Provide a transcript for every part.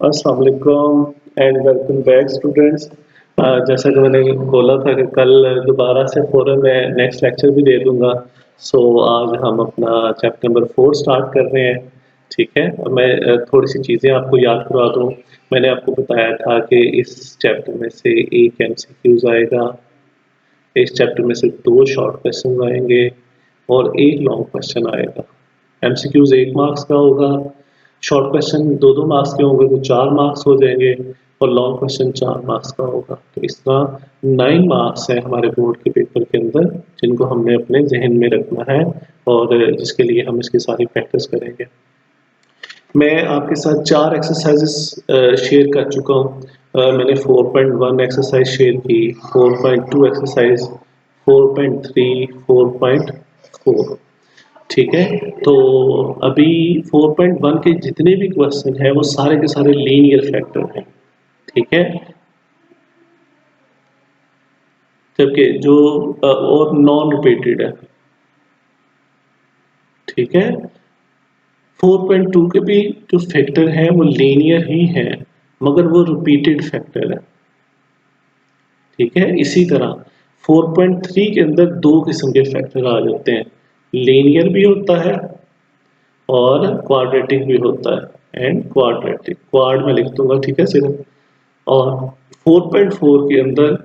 अस्सलाम वालेकुम and welcome back students. जैसा कि मैंने बोला था कि कल दोबारा से फ़ौरन मैं नेक्स्ट लेक्चर भी दे दूंगा। सो आज हम अपना चैप्टर नंबर 4 स्टार्ट कर रहे हैं। ठीक है, और मैं थोड़ी सी चीज़ें आपको याद करवा दूँ। मैंने आपको बताया था कि इस चैप्टर में से एक एमसीक्यूज आएगा, इस चैप्टर में से 2 शॉर्ट क्वेश्चन आएंगे और एक लॉन्ग क्वेश्चन आएगा। एमसीक्यूज 1 मार्क्स का होगा, शॉर्ट क्वेश्चन 2-2 मार्क्स के होंगे तो 4 मार्क्स हो जाएंगे और लॉन्ग क्वेश्चन 4 मार्क्स का होगा। तो इस तरह 9 मार्क्स है हमारे बोर्ड के पेपर के अंदर, जिनको हमने अपने जहन में रखना है और जिसके लिए हम इसकी सारी प्रैक्टिस करेंगे। मैं आपके साथ 4 एक्सरसाइजेस शेयर कर चुका हूँ। मैंने 4.1 एक्सरसाइज शेयर की, 4.2 एक्सरसाइज, 4.3, 4.4। ठीक है, तो अभी 4.1 के जितने भी क्वेश्चन हैं वो सारे के सारे लीनियर फैक्टर हैं। ठीक है, जबकि जो और नॉन रिपीटेड है। ठीक है, 4.2 के भी जो फैक्टर हैं वो लीनियर ही हैं, मगर वो रिपीटेड फैक्टर है। ठीक है, इसी तरह 4.3 के अंदर 2 किस्म के फैक्टर आ जाते हैं, लीनियर भी होता है और क्वाड्रेटिक भी होता है। एंड क्वाड्रेटिक क्वाड में लिख दूंगा, ठीक है सिर्फ। और 4.4 के अंदर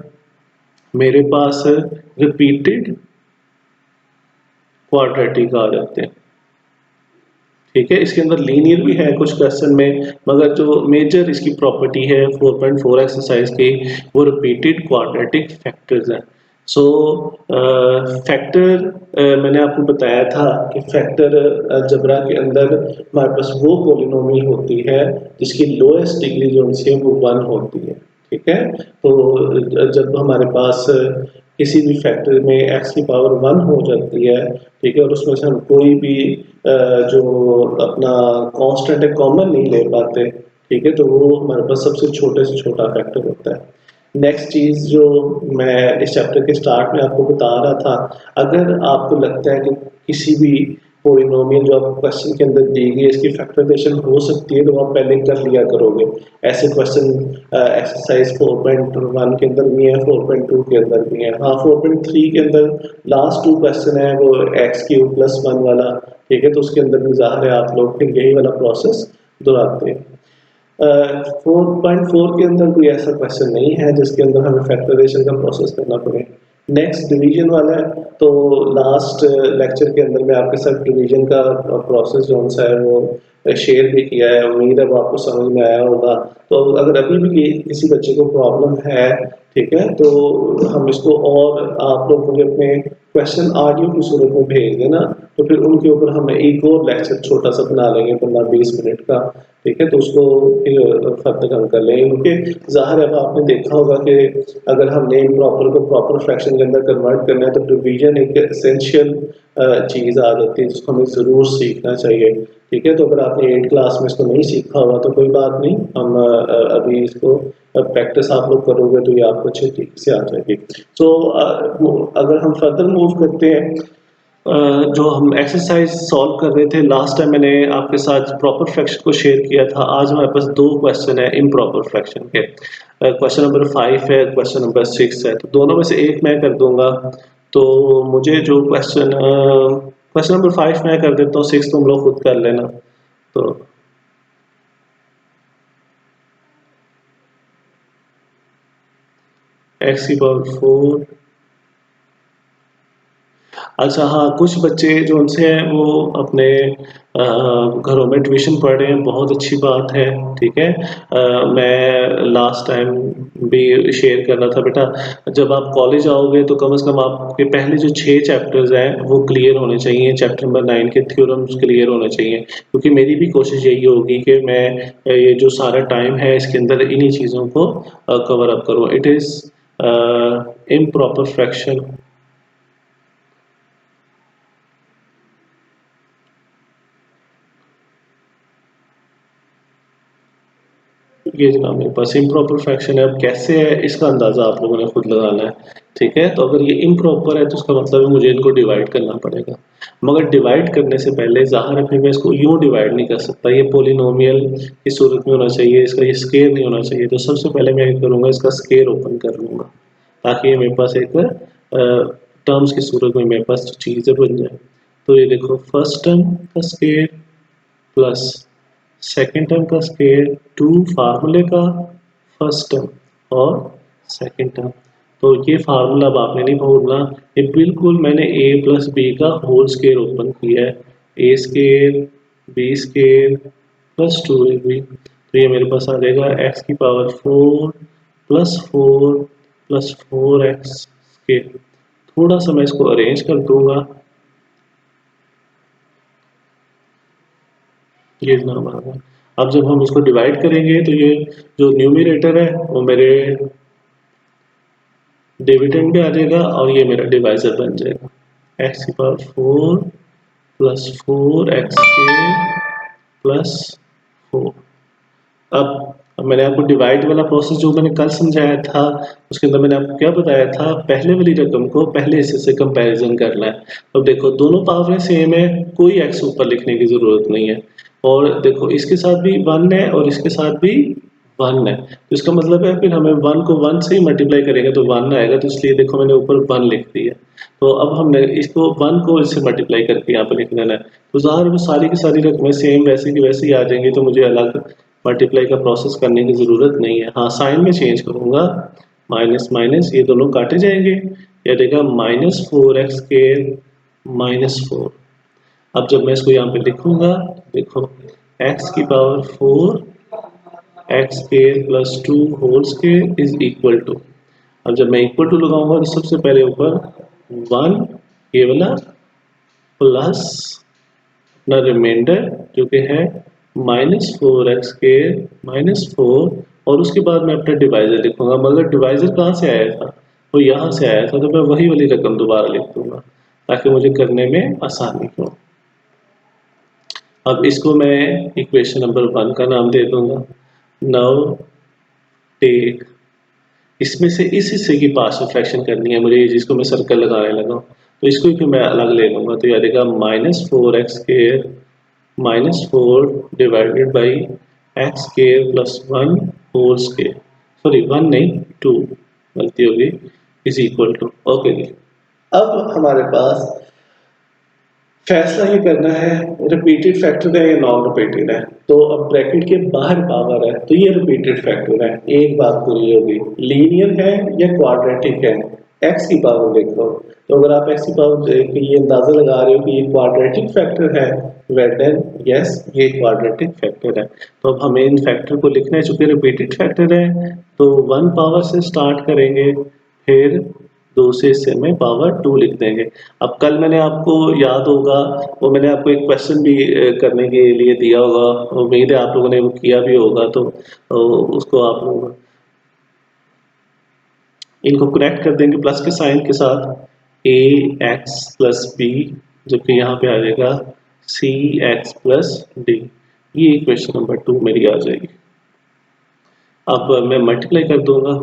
मेरे पास रिपीटेड क्वाड्रेटिक आ जाते हैं। ठीक है, इसके अंदर लीनियर भी है कुछ क्वेश्चन में, मगर जो मेजर इसकी प्रॉपर्टी है 4.4 एक्सरसाइज की वो रिपीटेड क्वाड्रेटिक फैक्टर्स हैं। सो फैक्टर मैंने आपको बताया था कि फैक्टर अलजेब्रा के अंदर हमारे पास वो पॉलिनोमियल होती है जिसकी लोएस्ट डिग्री जो उनसे है वो 1 होती है। ठीक है, तो जब हमारे पास किसी भी फैक्टर में x की पावर 1 हो जाती है, ठीक है, और उसमें से हम कोई भी जो अपना कांस्टेंट है कॉमन नहीं ले पाते, ठीक है, तो वो हमारे पास सबसे छोटे से छोटा फैक्टर होता है। नेक्स्ट चीज़ जो मैं इस चैप्टर के स्टार्ट में आपको बता रहा था, अगर आपको लगता है कि किसी भी पॉलिनोमियल जो आपको क्वेश्चन के अंदर दी गई है इसकी फैक्टराइजेशन हो सकती है तो आप पहले कर लिया करोगे। ऐसे क्वेश्चन एक्सरसाइज 4.1 के अंदर भी है, 4.2 के अंदर भी है। हाँ, 4.3 के अंदर लास्ट 2 क्वेश्चन है वो x³ + 1 वाला, ठीक है, तो उसके अंदर भी ज़ाहिर है आप लोग फिर यही वाला प्रोसेस दोहराते हैं। 4.4 के अंदर कोई ऐसा क्वेश्चन नहीं है जिसके अंदर हमें फैक्टराइजेशन का प्रोसेस करना पड़े। नेक्स्ट डिवीजन वाला है, तो लास्ट लेक्चर के अंदर मैं आपके साथ डिवीजन का प्रोसेस जो सा है वो शेयर भी किया है। उम्मीद है वो आपको समझ में आया होगा। तो अगर अभी भी किसी बच्चे को प्रॉब्लम है, ठीक है, तो हम इसको और आप लोग मुझे अपने क्वेश्चन ऑडियो की सूरत में भेज देना, तो फिर उनके ऊपर हम एक और लेक्चर छोटा सा बना लेंगे 15-20 मिनट का। ठीक है, तो उसको फिर फर्दर हम कर लेंगे, क्योंकि ज़ाहिर है अब आपने देखा होगा कि अगर हमने प्रॉपर को प्रॉपर फ्रैक्शन के अंदर कन्वर्ट करना है तो डिवीजन एक एसेंशियल चीज़ आ जाती है जिसको हमें ज़रूर सीखना चाहिए। ठीक है, तो अगर आपने 8 क्लास में इसको नहीं सीखा होगा तो कोई बात नहीं, हम अभी इसको प्रैक्टिस आप लोग करोगे तो ये आपको अच्छे तरीके से आ जाएगी। तो अगर हम फर्दर मूव करते हैं, जो हम एक्सरसाइज सॉल्व कर रहे थे लास्ट टाइम, मैंने आपके साथ प्रॉपर फ्रैक्शन को शेयर किया था। आज हमारे पास 2 क्वेश्चन है इम्प्रॉपर फ्रैक्शन के। क्वेश्चन नंबर 5 है, क्वेश्चन नंबर 6 है, तो दोनों में से एक मैं कर दूंगा। तो मुझे जो क्वेश्चन नंबर 5 मैं कर देता हूँ, 6 तुम लोग खुद कर लेना। तो x⁴। अच्छा हाँ, कुछ बच्चे जो उनसे हैं वो अपने घरों में ट्यूशन पढ़ रहे हैं, बहुत अच्छी बात है। ठीक है, मैं लास्ट टाइम भी शेयर कर रहा था, बेटा जब आप कॉलेज आओगे तो कम से कम आपके पहले जो 6 चैप्टर्स हैं वो क्लियर होने चाहिए। चैप्टर नंबर 9 के थ्योरम्स क्लियर होने चाहिए, क्योंकि मेरी भी कोशिश यही होगी कि मैं ये जो सारा टाइम है इसके अंदर इन्हीं चीज़ों को कवर अप करूँ। It is improper fraction. ये जनाब मेरे पास इम्प्रॉपर फ्रैक्शन है। अब कैसे है इसका अंदाज़ा आप लोगों ने खुद लगाना है, ठीक है। तो अगर ये इम्प्रॉपर है तो उसका मतलब है मुझे इनको डिवाइड करना पड़ेगा, मगर डिवाइड करने से पहले ज़ाहिर है फिर मैं इसको यूँ डिवाइड नहीं कर सकता, ये पोलिनोमियल की सूरत में होना चाहिए, इसका ये स्केयर नहीं होना चाहिए। तो सबसे पहले मैं ये करूँगा, इसका स्केयर ओपन कर लूँगा ताकि ये मेरे पास एक टर्म्स की सूरत में मेरे पास चीज़ें बन जाए। तो ये देखो फर्स्ट टर्म का स्केयर प्लस सेकेंड टर्म का स्केयर टू फार्मूले का फर्स्ट टर्म और सेकेंड टर्म। तो ये फार्मूला अब आपने नहीं भूलना, ये बिल्कुल मैंने a प्लस बी का होल स्केयर ओपन किया है, A square B square plus two A B. तो ये मेरे पास आ जाएगा एक्स की पावर 4 प्लस 4x स्केयर। थोड़ा सा मैं इसको अरेंज कर दूंगा, ये जनाब आ गया। अब जब हम इसको डिवाइड करेंगे तो ये जो न्यूमरेटर है वो मेरे डिविडेंड में आ जाएगा और ये मेरा डिवाइजर बन जाएगा। एक्स की पावर 4 प्लस 4x प्लस 4। अब मैंने आपको डिवाइड वाला प्रोसेस जो मैंने कल समझाया था उसके अंदर मैंने आपको क्या बताया था, पहले वाली रकम को पहले हिस्से से कंपैरिजन करना है। अब देखो दोनों पावरें सेम है, कोई एक्स ऊपर लिखने की जरूरत नहीं है। और देखो इसके साथ भी 1 है और इसके साथ भी 1 है, तो इसका मतलब है फिर हमें 1 को 1 से ही मल्टीप्लाई करेंगे तो 1 आएगा। तो इसलिए देखो मैंने ऊपर 1 लिख दिया। तो अब हमने इसको 1 को इससे मल्टीप्लाई करके यहाँ पर लिख देना है। तो ज़ाहिर वो सारी की सारी रकमें सेम वैसे की वैसे ही आ जाएंगी, तो मुझे अलग मल्टीप्लाई का प्रोसेस करने की ज़रूरत नहीं है। हाँ साइन में चेंज करूँगा, माइनस माइनस ये दोनों काटे जाएंगे, यह देगा -4x² -4। अब जब मैं इसको यहाँ पे लिखूंगा देखो x की power 4 x² plus 2 whole square is equal to. अब जब मैं इक्वल टू लगाऊंगा तो सबसे पहले ऊपर 1 ये वाला प्लस अपना रिमाइंडर जो कि है -4x² -4, और उसके बाद मैं अपना डिवाइजर लिखूंगा। मगर डिवाइजर कहाँ से आया था, वो यहाँ से आया था, तो मैं वही वाली रकम दोबारा लिख दूंगा ताकि मुझे करने में आसानी हो। अब इसको मैं इक्वेशन नंबर 1 का नाम दे दूंगा। नाउ टेक, इसमें से इस हिस्से की पार्शियल फ्रैक्शन करनी है मुझे, जिसको मैं सर्कल लगाने लगा हूँ, तो इसको भी मैं अलग ले लूँगा। तो यह देगा -4x² -4 divided by x² plus 1 whole square, sorry 1 नहीं 2 गलती होगी, इज इक्वल टू। ओके जी, अब हमारे पास फैसला ये करना है रिपीटेड फैक्टर है या नॉन रिपीटेड है। तो अब ब्रैकेट के बाहर पावर है तो ये रिपीटेड फैक्टर है। एक बात तो ये होगी लीनियर है या क्वाड्रेटिक है। एक्स की पावर देखो, तो अगर आप एक्स की पावर देख के ये अंदाजा लगा रहे हो कि ये क्वाड्रेटिक फैक्टर है, देन यस ये क्वाड्रेटिक फैक्टर है। तो अब हमें इन फैक्टर को लिखना है, चूंकि रिपीटेड फैक्टर है तो 1 पावर से स्टार्ट करेंगे, फिर दूसरे हिस्से में पावर 2 लिख देंगे। अब कल मैंने आपको याद होगा वो मैंने आपको एक क्वेश्चन भी करने के लिए दिया होगा, उम्मीद है आप लोगों ने वो किया भी होगा। तो उसको आप लोग इनको कनेक्ट कर देंगे प्लस के साइन के साथ, ax प्लस बी, जबकि यहाँ पे आ जाएगा cx प्लस डी। ये इक्वेशन नंबर 2 मेरी आ जाएगी। अब मैं मल्टीप्लाई कर दूंगा,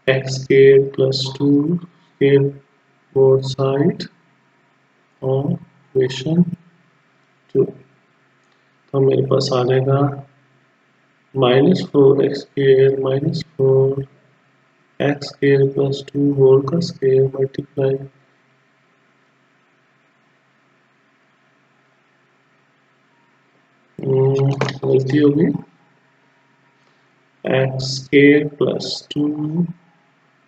x² plus 2 square both side और इक्वेशन 2। तो मेरे पास आ जाएगा -4x² -4 x² प्लस 2 होल का स्केयर मल्टीप्लाई गलती होगी x² plus 2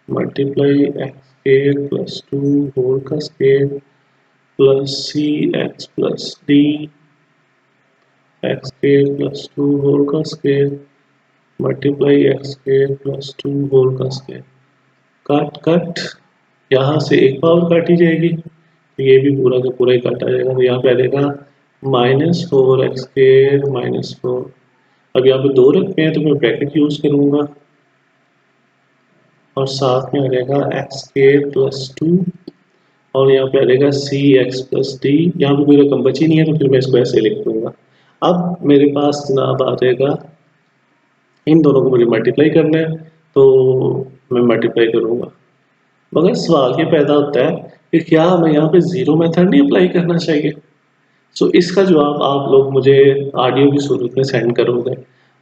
multiply x² plus 2 whole का square plus cx plus d x² plus 2 whole का square multiply x² plus 2 whole का स्केयर। कट कट यहाँ से एक पावर काटी जाएगी तो ये भी पूरा का पूरा ही काटा जाएगा। तो यहाँ पे आ जाएगा -4x² -4। अब यहाँ पे 2 रखते हैं तो मैं ब्रैकेट यूज करूंगा और साथ में आ जाएगा x² प्लस 2 और यहाँ पे आ जाएगा सी एक्स प्लस डी। यहाँ पे कोई रकम बची नहीं है तो फिर मैं इसको ऐसे लिख दूंगा। अब मेरे पास जनाब आ जाएगा, इन दोनों को मुझे मल्टीप्लाई करना है तो मैं मल्टीप्लाई करूंगा। मगर सवाल ये पैदा होता है कि क्या हमें यहाँ पे जीरो मेथड नहीं अप्लाई करना चाहिए। सो इसका जवाब आप लोग मुझे ऑडियो की सूरत में सेंड करोगे।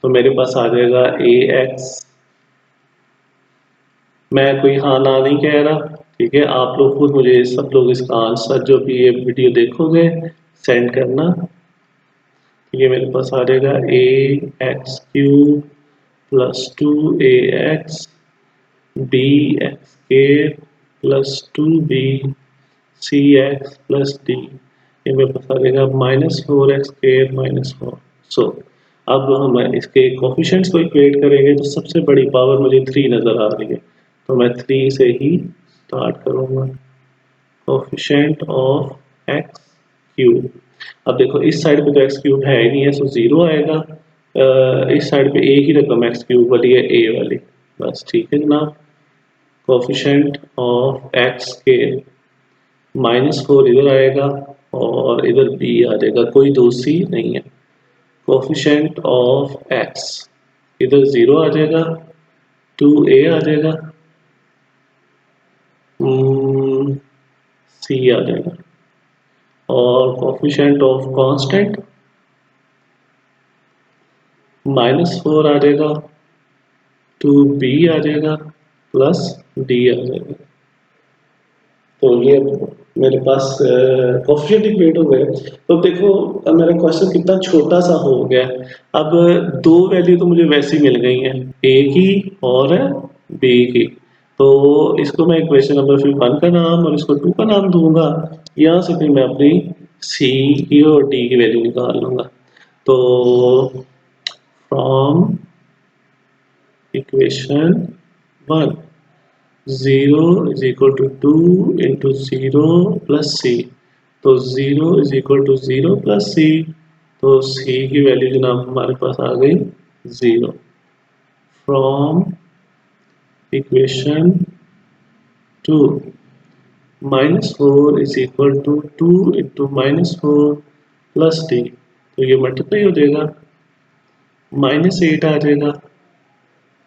तो मेरे पास आ जाएगा ए एक्स, मैं कोई हाँ ना नहीं कह रहा, ठीक है। आप लोग खुद मुझे सब लोग इसका आंसर जो भी ये वीडियो देखोगे सेंड करना। ये मेरे पास आ जाएगा A X cube plus two A X B X के plus two B C X plus D. ये मेरे पास आ जाएगा minus four x square minus four. So अब हम इसके कोफिशिएंट्स को इक्वेट करेंगे तो सबसे बड़ी पावर मुझे थ्री नज़र आ रही है, तो मैं थ्री से ही स्टार्ट करूँगा। कोफिशिएंट ऑफ एक्स क्यूब, अब देखो इस साइड पे तो एक्स क्यूब है ही नहीं है, सो जीरो आएगा। इस साइड पे एक ही रकम एक्स क्यूब वाली है, ए वाली, बस ठीक है जनाब। कोफिशिएंट ऑफ एक्स के माइनस फोर इधर आएगा और इधर बी आ जाएगा, कोई दूसरी नहीं है। कोफिशिएंट ऑफ एक्स, इधर जीरो आ जाएगा, टू ए आ जाएगा, सी आ जाएगा। और coefficient of constant minus four आ जाएगा, टू बी आ जाएगा, प्लस डी आ जाएगा। तो ये मेरे पास कोफिशिएंट इक्वेट हो गए। तो देखो अब मेरा क्वेश्चन कितना छोटा सा हो गया। अब दो वैल्यू तो मुझे वैसी मिल गई हैं, ए की और बी की। तो इसको मैं इक्वेशन नंबर फिर वन का नाम और इसको टू का नाम दूंगा। यहाँ से फिर मैं अपनी सी की और डी की वैल्यू निकाल लूंगा। तो from equation one, 0 is equal to 2 into 0 plus c, तो 0 is equal to 0 plus c, तो c की वैल्यू जनाब हमारे पास आ गई 0। From equation 2, minus four is equal to 2 into minus four plus D, तो ये मल्टीप्लाई हो जाएगा, माइनस एट आ जाएगा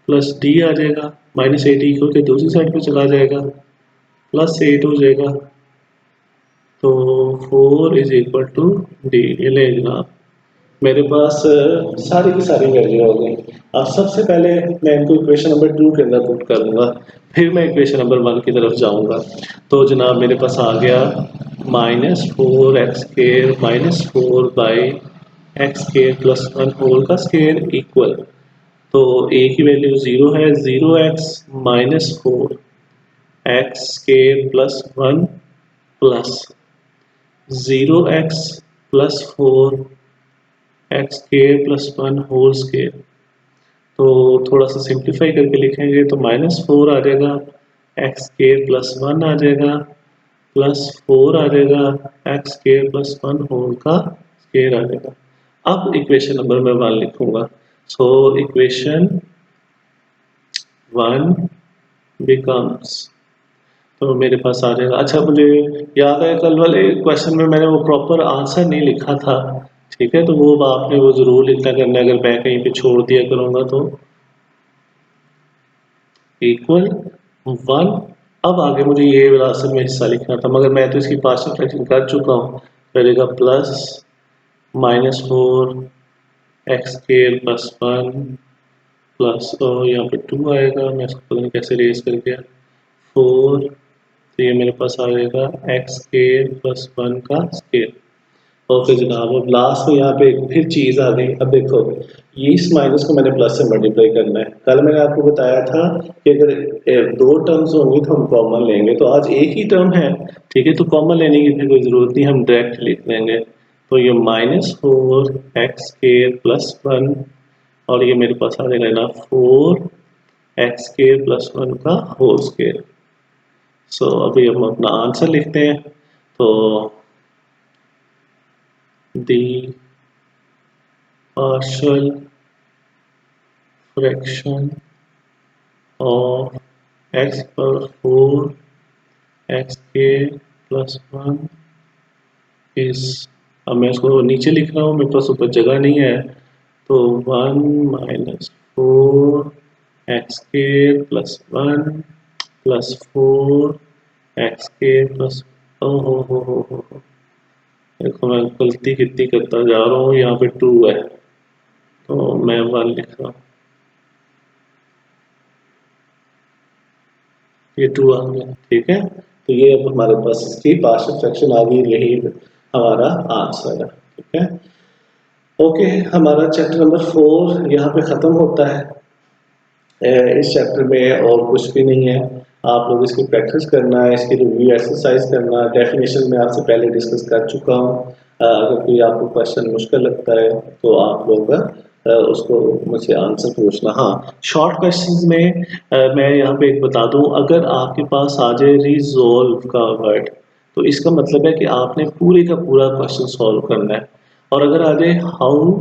प्लस डी आ जाएगा, माइनस एट इक्वल के दूसरी साइड पे चला जाएगा, प्लस एट हो जाएगा। तो four is equal to D. ये ले जनाब मेरे पास सारी की सारी वैल्यू हो गई। अब सबसे पहले मैं इनको इक्वेशन नंबर टू के अंदर पुट करूंगा, फिर मैं इक्वेशन नंबर वन की तरफ जाऊंगा। तो जनाब मेरे पास आ गया minus four x square minus four by x square plus one whole का स्क्र इक्वल, तो ए की वैल्यू जीरो है, zero x minus four x square plus one plus zero x plus four x square plus one whole square. तो थोड़ा सा simplify करके लिखेंगे तो माइनस फोर आ जाएगा, एक्स स्क्र प्लस वन आ जाएगा, प्लस फोर आ जाएगा, x square plus one whole का स्क्र आ जाएगा। अब इक्वेशन नंबर मैं वन लिखूंगा। सो इक्वेशन वन बिकम्स, तो मेरे पास आ जाएगा। अच्छा मुझे याद है कल वाले क्वेश्चन में मैंने वो प्रॉपर आंसर नहीं लिखा था, ठीक है। तो वो आपने वो जरूर लिखना करना है, अगर मैं कहीं पे छोड़ दिया करूँगा तो। इक्वल वन, अब आगे मुझे ये विरासत में हिस्सा लिखना था मगर मैं तो इसकी पार्शियल फ्रैक्शन कर चुका हूँ। पहलेगा plus minus four x square plus one plus, और यहाँ पे टू आएगा, मैं इसको पता नहीं कैसे रेस कर गया, फोर। तो ये मेरे पास आ जाएगा एक्स स्क्र प्लस वन का स्क्र। ओके जनाब, अब लास्ट में यहाँ पे एक फिर चीज़ आ गई। अब देखो ये इस माइनस को मैंने प्लस से मल्टीप्लाई करना है। कल मैंने आपको बताया था कि अगर दो टर्म्स होंगी तो हम कॉमन लेंगे, तो आज एक ही टर्म है, ठीक है। तो कॉमन लेने की फिर कोई ज़रूरत नहीं, हम डायरेक्ट लिख लेंगे। तो ये minus four x square plus one, और ये मेरे पास आ जाएगा ना four x square plus one का होल स्क्र। सो अभी हम अपना आंसर लिखते हैं। तो the partial fraction of x power 4 x k plus 1 इस, अब मैं इसको नीचे लिख रहा हूँ, मेरे पास ऊपर जगह नहीं है, तो 1 माइनस 4 एक्स के प्लस 1 प्लस 4 एक्स के प्लस, ओ हो, देखो मैं गलती कितनी करता जा रहा हूँ, यहाँ पे 2 है तो मैं 1 लिख रहा हूँ, ये 2 आ गया, ठीक है। तो ये अब हमारे पास इसकी पार्शियल फ्रैक्शन आ गई, यही हमारा आंसर है, ठीक है। ओके, हमारा चैप्टर नंबर 4 यहाँ पे ख़त्म होता है। इस चैप्टर में और कुछ भी नहीं है, आप लोग इसकी प्रैक्टिस करना है, इसकी रिव्यू एक्सरसाइज करना है। डेफिनेशन में आपसे पहले डिस्कस कर चुका हूँ। अगर कोई आपको क्वेश्चन मुश्किल लगता है तो आप लोग उसको मुझसे आंसर पूछना। हाँ, शॉर्ट क्वेश्चंस में मैं यहाँ पे एक बता दूँ, अगर आपके पास आ जाए रिजॉल्व का वर्ड, तो इसका मतलब है कि आपने पूरे का पूरा क्वेश्चन सॉल्व करना है। और अगर आ जाए how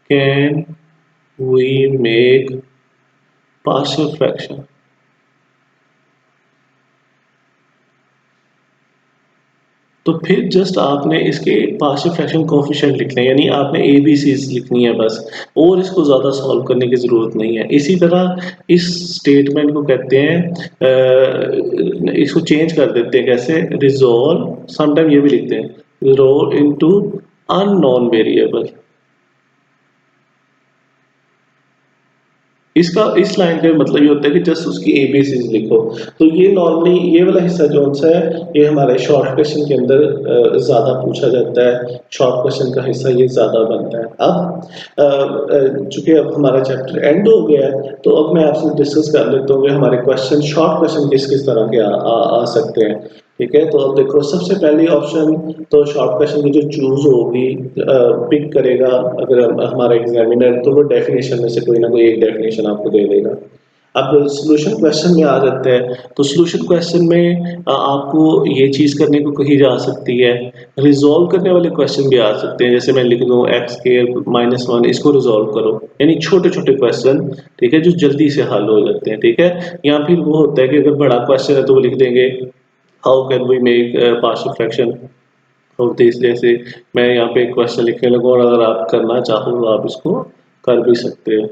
can we make partial fraction, तो फिर जस्ट आपने इसके पार्शियल फ्रैक्शन कोएफिशिएंट लिखने हैं, यानी आपने एबीसीज लिखनी है बस, और इसको ज़्यादा सॉल्व करने की ज़रूरत नहीं है। इसी तरह इस स्टेटमेंट को कहते हैं, इसको चेंज कर देते हैं, कैसे, रिजॉल्व, समटाइम ये भी लिखते हैं, रिजॉल्व इनटू अननोन वेरिएबल। इसका इस लाइन का मतलब ये होता है कि जस्ट उसकी एबीसीज लिखो। तो ये नॉर्मली ये वाला हिस्सा जो सा है, ये हमारे शॉर्ट क्वेश्चन के अंदर ज़्यादा पूछा जाता है, शॉर्ट क्वेश्चन का हिस्सा ये ज़्यादा बनता है। अब चूंकि अब हमारा चैप्टर एंड हो गया है, तो अब मैं आपसे डिस्कस कर लेता हूँ कि हमारे क्वेश्चन, शॉर्ट क्वेश्चन किस किस तरह के आ सकते हैं, ठीक है। तो अब देखो, सबसे पहली ऑप्शन तो शॉर्ट क्वेश्चन की जो चूज होगी, पिक करेगा अगर हमारा एग्जामिनर, तो वो डेफिनेशन में से कोई ना कोई एक डेफिनेशन आपको दे देगा। अब सॉल्यूशन क्वेश्चन में आ जाते हैं, तो सॉल्यूशन क्वेश्चन में आपको ये चीज़ करने को कही जा सकती है, रिजॉल्व करने वाले क्वेश्चन भी आ सकते हैं, जैसे मैं लिख दूँ एक्स के -1, इसको रिजॉल्व करो, यानी छोटे छोटे क्वेश्चन, ठीक है, जो जल्दी से हल हो जाते हैं, ठीक है। या फिर वो होता है कि अगर बड़ा क्वेश्चन है तो वो लिख देंगे how can we make partial fraction of this, जैसे मैं यहाँ पे एक क्वेश्चन लिखने लगा, और अगर आप करना चाहो तो आप इसको कर भी सकते हो।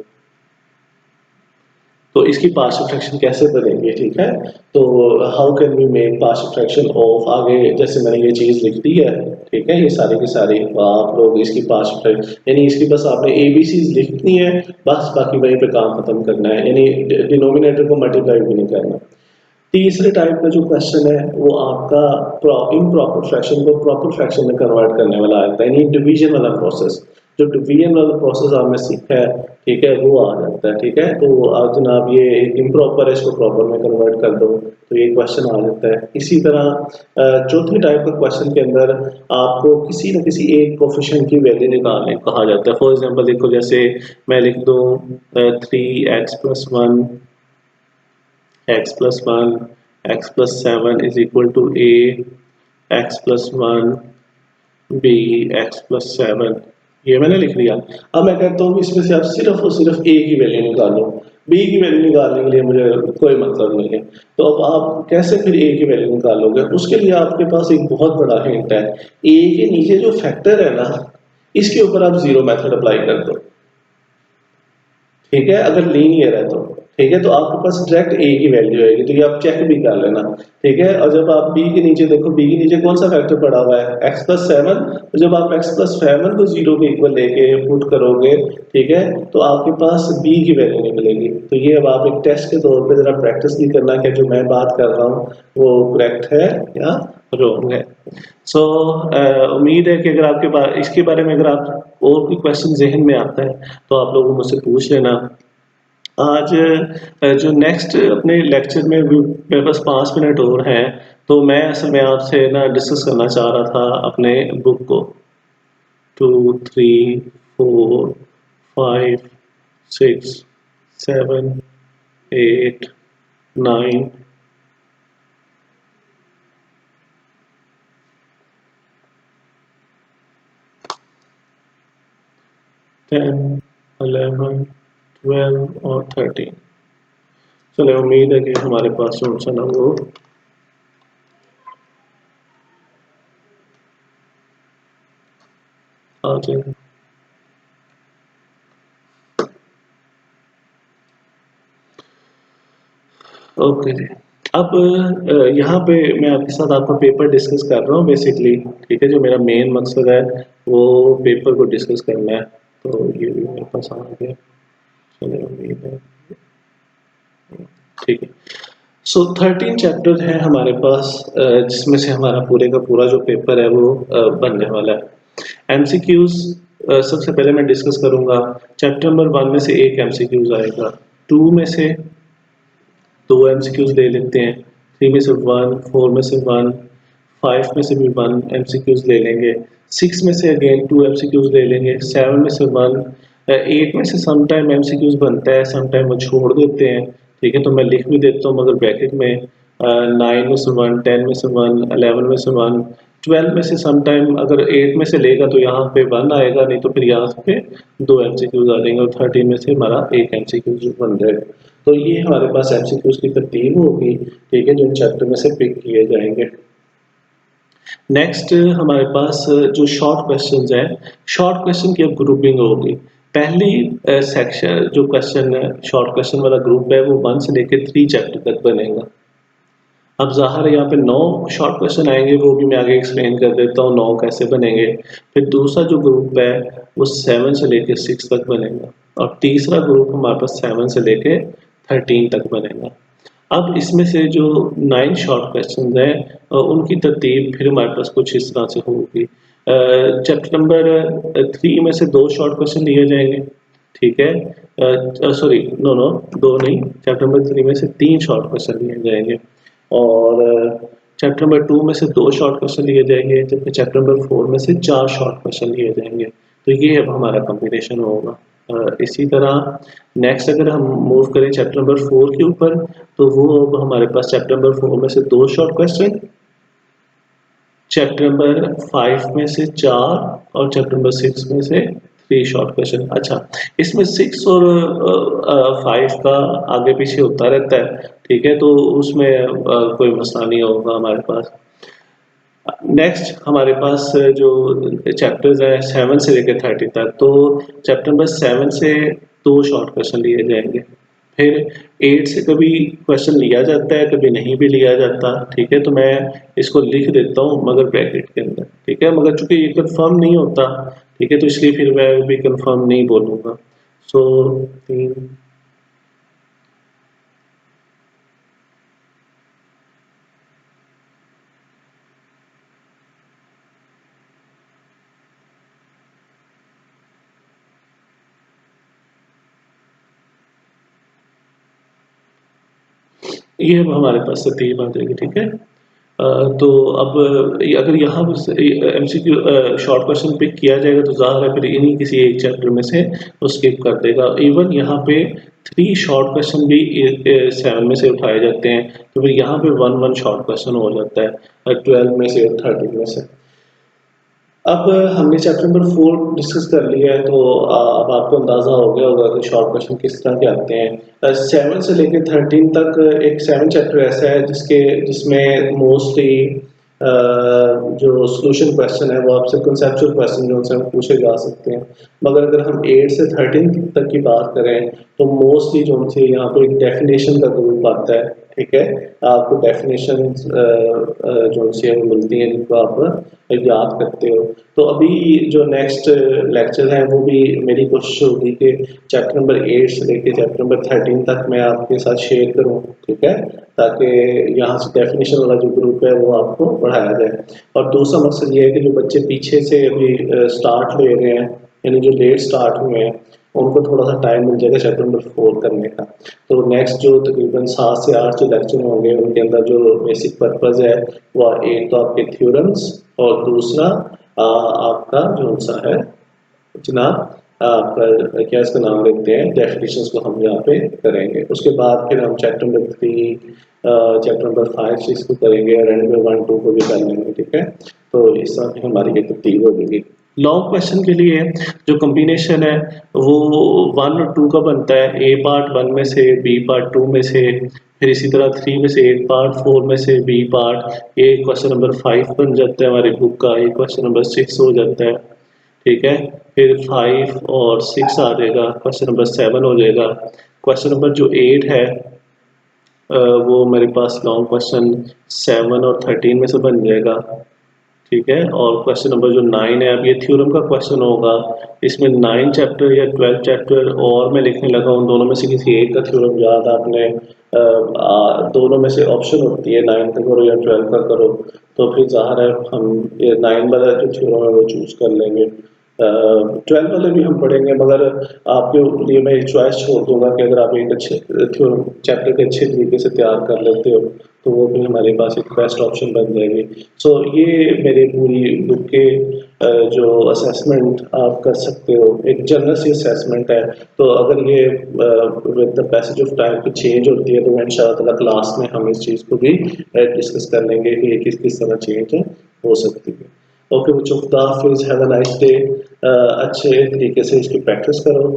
तो इसकी पार्शियल फ्रैक्शन कैसे करेंगे, ठीक है। तो how can we make partial fraction of, आगे जैसे मैंने ये चीज़ लिख दी है, ठीक है, ये सारी की सारी, आप लोग इसकी पार्शियल फ्रैक्शन, यानी इसकी बस आपने एबीसीज लिखनी है, बस बाकी वहीं पे काम खत्म करना है, यानी डिनोमिनेटर को मल्टीप्लाई भी नहीं करना। तीसरे टाइप का जो क्वेश्चन है वो आपका इम्प्रॉपर फ्रैक्शन को प्रॉपर फ्रैक्शन में कन्वर्ट करने वाला आता है, यानी डिवीजन वाला प्रोसेस, जो डिवीजन वाला प्रोसेस आपने सीखा है, ठीक है, वो आ जाता है, ठीक है। तो आप जनाब ये इम्प्रॉपर है, इसको प्रॉपर में कन्वर्ट कर दो, तो ये क्वेश्चन आ जाता है। इसी तरह चौथे टाइप का क्वेश्चन के अंदर आपको किसी न किसी एक कोफिशिएंट की वैल्यू निकालने को कहा जाता है। फॉर एग्जांपल देखो, जैसे मैं लिख दूं 3x+1 x+1 x+7 is equal to a, x+1 b, x+7, ये मैंने लिख लिया। अब मैं कहता हूँ इसमें से आप सिर्फ और सिर्फ a की वैल्यू निकालो, b की वैल्यू निकालने के लिए मुझे कोई मतलब नहीं है। तो अब आप कैसे फिर a की वैल्यू निकालोगे, उसके लिए आपके पास एक बहुत बड़ा हिंट है, a के नीचे जो फैक्टर है ना, इसके ऊपर आप जीरो मेथड अप्लाई कर दो, ठीक है, अगर लीनियर है तो, ठीक है। तो आपके पास डायरेक्ट ए की वैल्यू आएगी, तो ये आप चेक भी कर लेना, ठीक है। और जब आप बी के नीचे देखो, बी के नीचे कौन सा फैक्टर पड़ा हुआ है, x+7, तो जब आप x+7 को जीरो के इक्वल लेके पुट करोगे, ठीक है, तो आपके पास बी की वैल्यू निकलेगी। तो ये अब आप एक टेस्ट के तौर पे जरा प्रैक्टिस भी करना कि जो मैं बात कर रहा हूँ वो करेक्ट है या रॉन्ग है। सो उम्मीद है कि अगर आपके पास इसके बारे में अगर आप और कोई क्वेश्चन जहन में आता है तो आप लोग मुझसे पूछ लेना। आज जो नेक्स्ट अपने लेक्चर में मेरे पास 5 मिनट और हैं, तो मैं असल में आपसे ना डिस्कस करना चाह रहा था अपने बुक को, 2, 3, 4, 5, 6, 7, 8, 9, 10, 11, 12 और 13। चलो, उम्मीद है कि हमारे पास जो है ना वो आ जाएगा। ओके जी। अब यहाँ पे मैं आपके साथ आपका पेपर डिस्कस कर रहा हूँ बेसिकली, ठीक है। जो मेरा मेन मकसद है वो पेपर को डिस्कस करना है। तो ये भी मेरे पास आ गया, चलिए उम्मीद है, ठीक है। सो 13 चैप्टर है हमारे पास, जिसमें से हमारा पूरे का पूरा जो पेपर है वो बनने वाला है। एमसीक्यूज सबसे पहले मैं डिस्कस करूंगा। चैप्टर नंबर 1 में से एक एमसीक्यूज आएगा, 2 में से 2 एमसीक्यूज ले लेते हैं, 3 में से 1, 4 में से 1, 5 में से भी 1 एमसीक्यूज ले लेंगे, 6 में से अगेन 2 एमसीक्यूज ले लेंगे, 7 में से 1, 8 में से समटाइम एमसीक्यूज बनता है, समटाइम वो छोड़ देते हैं, ठीक है। तो मैं लिख भी देता हूँ मगर ब्रैकेट में, 9 में से 1, 10 में से 1, 11 में से 1, 12 में से समटाइम अगर 8 में से लेगा तो यहाँ पे 1 आएगा, नहीं तो फिर यहाँ पे 2 एमसीक्यूज आ जाएंगे और 13 में से हमारा एक एमसीक्यूज बन जाएगा। तो ये हमारे पास एमसीक्यूज की तरतीब होगी, ठीक है, जो चैप्टर में से पिक किए जाएंगे। नेक्स्ट हमारे पास जो शॉर्ट क्वेश्चंस है, शॉर्ट क्वेश्चन की अब ग्रुपिंग होगी। पहली सेक्शन जो क्वेश्चन है, शॉर्ट क्वेश्चन वाला ग्रुप है, वो 1 से लेकर 3 चैप्टर तक बनेगा। अब ज़ाहिर है यहाँ पे 9 शॉर्ट क्वेश्चन आएंगे, वो भी मैं आगे एक्सप्लेन कर देता हूँ 9 कैसे बनेंगे। फिर दूसरा जो ग्रुप है वो 7 से लेकर 6 तक बनेगा, और तीसरा ग्रुप हमारे पास 7 से लेकर 13 तक बनेगा। अब इसमें से जो 9 शॉर्ट क्वेश्चन हैं, उनकी तरतीब फिर हमारे पास कुछ इस तरह से होगी। चैप्टर नंबर 3 में से 2 शॉर्ट क्वेश्चन लिए जाएंगे, ठीक है। सॉरी, नो नो, 2 नहीं, चैप्टर नंबर 3 में से 3 शॉर्ट क्वेश्चन लिए जाएंगे, और चैप्टर नंबर 2 में से 2 शॉर्ट क्वेश्चन लिए जाएंगे, जबकि चैप्टर नंबर 4 में से 4 शॉर्ट क्वेश्चन लिए जाएंगे। तो ये अब हमारा कॉम्बिनेशन होगा। इसी तरह नेक्स्ट अगर हम मूव करें चैप्टर नंबर 4 के ऊपर, तो वो अब हमारे पास चैप्टर नंबर 4 में से 2 शॉर्ट क्वेश्चन, चैप्टर नंबर 5 में से 4, और चैप्टर नंबर 6 में से 3 शॉर्ट क्वेश्चन। अच्छा, इसमें 6 और 5 का आगे पीछे होता रहता है, ठीक है, तो उसमें कोई मसला नहीं होगा हमारे पास। नेक्स्ट हमारे पास जो चैप्टर्स है 7 से लेकर 30 तक, तो चैप्टर नंबर 7 से 2 शॉर्ट क्वेश्चन लिए जाएंगे। फिर 8 से कभी क्वेश्चन लिया जाता है, कभी नहीं भी लिया जाता, ठीक है। तो मैं इसको लिख देता हूँ मगर ब्रैकेट के अंदर, ठीक है, मगर चूंकि ये कंफर्म नहीं होता, ठीक है, तो इसलिए फिर मैं भी कंफर्म नहीं बोलूँगा। सो 3, ये अब हमारे पास तरतीब आ जाएगी, ठीक है। तो अब अगर यहाँ एमसीक्यू शॉर्ट क्वेश्चन पिक किया जाएगा तो ज़ाहिर है फिर इन्हीं किसी एक चैप्टर में से वो स्किप कर देगा। इवन यहाँ पे 3 शॉर्ट क्वेश्चन भी 7 में से उठाए जाते हैं, तो फिर यहाँ पे 1 शॉर्ट क्वेश्चन हो जाता है 12 में से और 13 में से। अब हमने चैप्टर नंबर 4 डिस्कस कर लिया है, तो अब आपको अंदाज़ा हो गया होगा कि शॉर्ट क्वेश्चन किस तरह के आते हैं। 7 से लेकर 13 तक एक 7 चैप्टर ऐसा है जिसमें मोस्टली जो सॉल्यूशन क्वेश्चन है वो आपसे कंसेप्चुअल क्वेश्चन जो उनसे पूछे जा सकते हैं। मगर अगर हम 8 से 13 तक की बात करें तो मोस्टली जो उनसे यहाँ पर एक डेफिनेशन का ग्रुप आता है, ठीक है। आपको डेफिनेशन जो उनसे वो मिलती हैं जिनको आप याद करते हो। तो अभी जो नेक्स्ट लेक्चर है वो भी मेरी कोशिश होगी कि चैप्टर नंबर 8 से लेकर चैप्टर नंबर 13 तक मैं आपके साथ शेयर करूं, ठीक है, ताकि यहाँ से डेफिनेशन वाला जो ग्रुप है वो आपको पढ़ाया जाए। और दूसरा मकसद ये है कि जो बच्चे पीछे से अभी स्टार्ट ले रहे हैं, यानी जो लेट स्टार्ट हुए हैं, उनको थोड़ा सा टाइम मिल जाएगा चैप्टर नंबर 4 करने का। तो नेक्स्ट जो तकरीबन 7 से 8 जो लेक्चर होंगे उनके अंदर जो बेसिक पर्पज़ है वो एक तो आपके थ्योरम्स, और दूसरा आपका जो सा है जनाब आपका क्या इसका नाम लेते हैं, डेफिनेशंस को हम यहाँ पे करेंगे। उसके बाद फिर हम चैप्टर नंबर 3, चैप्टर नंबर 5 6 को करेंगे, और एंड में 1 2 को भी कर लेंगे, ठीक है। तो इस तरह की हमारी ये तरतीब होगी। लॉन्ग क्वेश्चन के लिए जो कॉम्बिनेशन है वो 1 और 2 का बनता है, ए पार्ट 1 में से, बी पार्ट 2 में से, फिर इसी तरह 3 में से एक पार्ट, 4 में से बी पार्ट, ये क्वेश्चन नंबर 5 बन जाता है हमारी बुक का, ये क्वेश्चन नंबर 6 हो जाता है, ठीक है। फिर 5 और 6 आ जाएगा, क्वेश्चन नंबर 7 हो जाएगा। क्वेश्चन नंबर जो 8 है वो मेरे पास लॉन्ग क्वेश्चन 7 और 13 में से बन जाएगा, ठीक है। और क्वेश्चन नंबर जो 9 है, अब ये थ्योरम का क्वेश्चन होगा, इसमें 9 चैप्टर या 12 चैप्टर और मैं लिखने लगा हूँ, दोनों में से किसी एक का थ्योरम याद आपने दोनों में से ऑप्शन होती है, 9 का करो या 12 का करो, तो फिर ज़ाहिर है हम ये 9 वाला जो थ्योरम है वो चूज़ कर लेंगे। 12 वाले भी हम पढ़ेंगे, मगर आपके लिए मैं चॉइस छोड़ दूंगा कि अगर आप एक अच्छे थ्योरम चैप्टर के अच्छे तरीके से तैयार कर लेते हो तो वो भी हमारे पास एक बेस्ट ऑप्शन बन जाएगी। सो ये मेरी पूरी बुक के जो असेसमेंट आप कर सकते हो, एक जनरल सी असेसमेंट है। तो अगर ये with the passage of time की चेंज होती है तो इंशाअल्लाह क्लास में हम इस चीज़ को भी डिस्कस कर लेंगे कि ये किस किस तरह चेंज हो सकती है। ओके बच्चों, खुदा हाफिज़, हैव अ नाइस डे। अच्छे तरीके से इसकी प्रैक्टिस करो।